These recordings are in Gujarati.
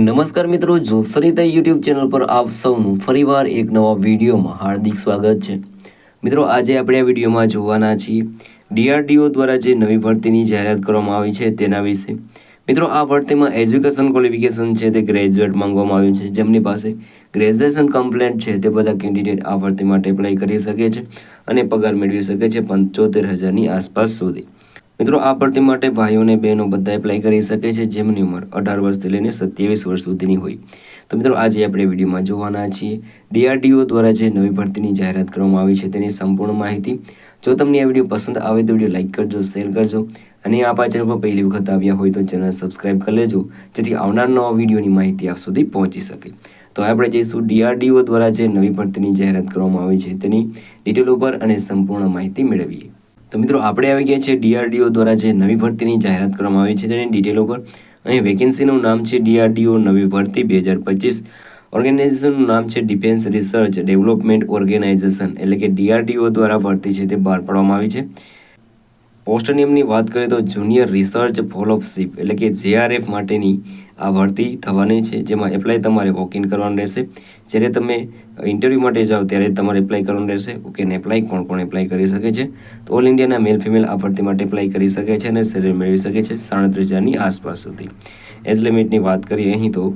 નમસ્કાર મિત્રો, જોબ સરિતા યુટ્યુબ ચેનલ પર આપ સૌનું ફરીવાર એક નવા વિડીયોમાં હાર્દિક સ્વાગત છે। મિત્રો, આજે આપણે આ વિડીયોમાં જોવાના છીએ ડીઆરડીઓ દ્વારા જે નવી ભરતીની જાહેરાત કરવામાં આવી છે તેના વિશે। મિત્રો, આ ભરતીમાં એજ્યુકેશન ક્વોલિફિકેશન છે તે ગ્રેજ્યુએટ માંગવામાં આવ્યું છે। જેમની પાસે ગ્રેજ્યુએશન કમ્પ્લીટ છે તે બધા કેન્ડિડેટ આ ભરતી માટે એપ્લાય કરી શકે છે અને પગાર મેળવી શકે છે 75,000ની આસપાસ સુધી। મિત્રો, આ ભરતી માટે ભાઈઓ અને બહેનો બધા એપ્લાય કરી શકે છે જેમની ઉંમર 18 વર્ષથી લઈને 27 વર્ષ સુધીની હોય। તો મિત્રો, આજે આપણે વિડીયોમાં જોવાના છીએ ડીઆરડીઓ દ્વારા જે નવી ભરતીની જાહેરાત કરવામાં આવી છે તેની સંપૂર્ણ માહિતી। જો તમને આ વિડીયો પસંદ આવે તો વિડીયો લાઇક કરજો, શેર કરજો અને આ ચેનલ પર પહેલી વખત આવ્યા હોય તો ચેનલ સબસ્ક્રાઇબ કરી લેજો જેથી આવનાર નવા વિડીયોની માહિતી આપ સુધી પહોંચી શકે। તો આપણે જઈશું ડીઆરડીઓ દ્વારા જે નવી ભરતીની જાહેરાત કરવામાં આવી છે તેની ડિટેલ ઉપર અને સંપૂર્ણ માહિતી મેળવીએ। તો મિત્રો, આપણે આવી ગયા છે ડીઆરડીઓ દ્વારા જે નવી ભરતીની જાહેરાત કરવામાં આવી છે તેની ડિટેલ ઉપર। અહીં વેકેન્સીનું નામ છે ડીઆરડીઓ નવી ભરતી 2025। ઓર્ગેનાઇઝેશનનું નામ છે ડિફેન્સ રિસર્ચ ડેવલપમેન્ટ ઓર્ગેનાઇઝેશન, એટલે કે ડીઆરડીઓ દ્વારા ભરતી છે તે બહાર પાડવામાં આવી છે। પોસ્ટ નિયમની વાત કરીએ તો જુનિયર રિસર્ચ ફેલોશિપ એટલે કે જેઆરએફ માટેની આ ભરતી થવાની છે, જેમાં એપ્લાય તમારે વોક ઇન કરવાનું રહેશે। જ્યારે તમે ઇન્ટરવ્યૂ માટે જાઓ ત્યારે તમારે એપ્લાય કરવાનું રહેશે। ઓકે, ને એપ્લાય કોણ એપ્લાય કરી શકે છે તો ઓલ ઇન્ડિયાના મેલ ફિમેલ આ ભરતી માટે એપ્લાય કરી શકે છે અને સેલેરી મેળવી શકે છે 37,000ની આસપાસ સુધી। એજ લિમિટની વાત કરીએ અહીં તો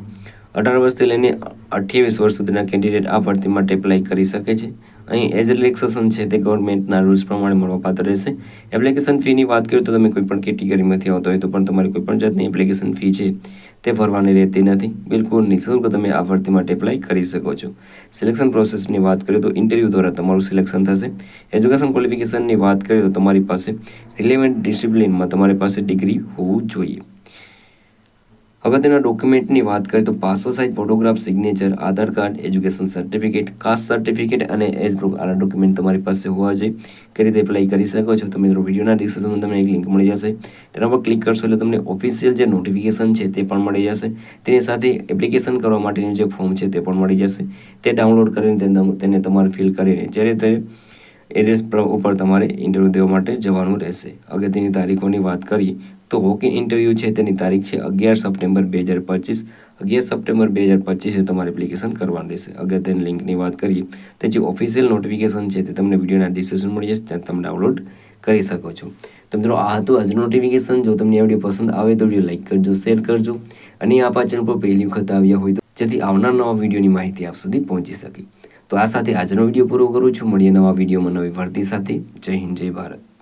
18 વર્ષથી લઈને 28 વર્ષ સુધીના કેન્ડિડેટ આ ભરતી માટે એપ્લાય કરી શકે છે। અહીં એજ રિલેક્સેશન છે તે ગવર્મેન્ટના રૂલ્સ પ્રમાણે મળવાપાત્ર રહેશે। એપ્લિકેશન ફીની વાત કરીએ તો તમે કોઈપણ કેટેગરીમાંથી આવતા હોય તો પણ તમારી કોઈપણ જાતની એપ્લિકેશન ફી છે તે ભરવાની રહેતી નથી। બિલકુલ નિઃશુલ્ક તમે આ ભરતી માટે એપ્લાય કરી શકો છો। સિલેક્શન પ્રોસેસની વાત કરીએ તો ઇન્ટરવ્યૂ દ્વારા તમારું સિલેક્શન થશે। એજ્યુકેશન ક્વોલિફિકેશનની વાત કરીએ તો તમારી પાસે રિલેવન્ટ ડિસિપ્લિનમાં તમારી પાસે ડિગ્રી હોવું જોઈએ। અગત્યના ડોક્યુમેન્ટની વાત કરીએ તો passport size photograph, signature, Aadhaar card, education certificate, caste certificate અને એજ પ્રૂફ આ ડોક્યુમેન્ટ તમારી પાસે હોવા જોઈએ। કઈ રીતે એપ્લાય કરી શકો છો તો મિત્રો, વિડીયોના ડિસ્ક્રિપ્શનમાં તમને એક લિંક મળી જશે, તેના પર ક્લિક કરશો એટલે તમને ઓફિશિયલ જે નોટિફિકેશન છે તે પણ મળી જશે। તેની સાથે એપ્લિકેશન કરવા માટેનું જે ફોર્મ છે તે પણ મળી જશે। તે ડાઉનલોડ કરીને તેને તમારે ફિલ કરીને જ્યારે તે એડ્રેસ ઉપર તમારે ઇન્ટરવ્યૂ દેવા માટે જવાનું રહેશે। અગત્યની તારીખોની વાત કરીએ તો વોક ઇન ઇન્ટરવ્યૂ છે તેની તારીખ છે 11 સપ્ટેમ્બર 2025। 11 સપ્ટેમ્બર 2025 તમારે એપ્લિકેશન કરવાનું રહેશે। અગત્યની લિંકની વાત કરીએ તો જે ઓફિશિયલ નોટિફિકેશન છે તે તમને વિડીયોના ડિસ્ક્રિપ્શન મળી જશે, ત્યાં તમે ડાઉનલોડ કરી શકો છો। તો મિત્રો, આ હતું આજનું નોટિફિકેશન। જો તમને આ વિડીયો પસંદ આવે તો વિડીયો લાઇક કરજો, શેર કરજો અને આ ચેનલ પર પહેલી વખત આવ્યા હોય તો જેથી આવનાર નવા વિડીયોની માહિતી આપ સુધી પહોંચી શકે। તો આ સાથે આજનો વિડીયો પૂરો કરું છું। મળીએ નવા વિડીયોમાં નવી ભરતી સાથે। જય હિન્દ, જય ભારત।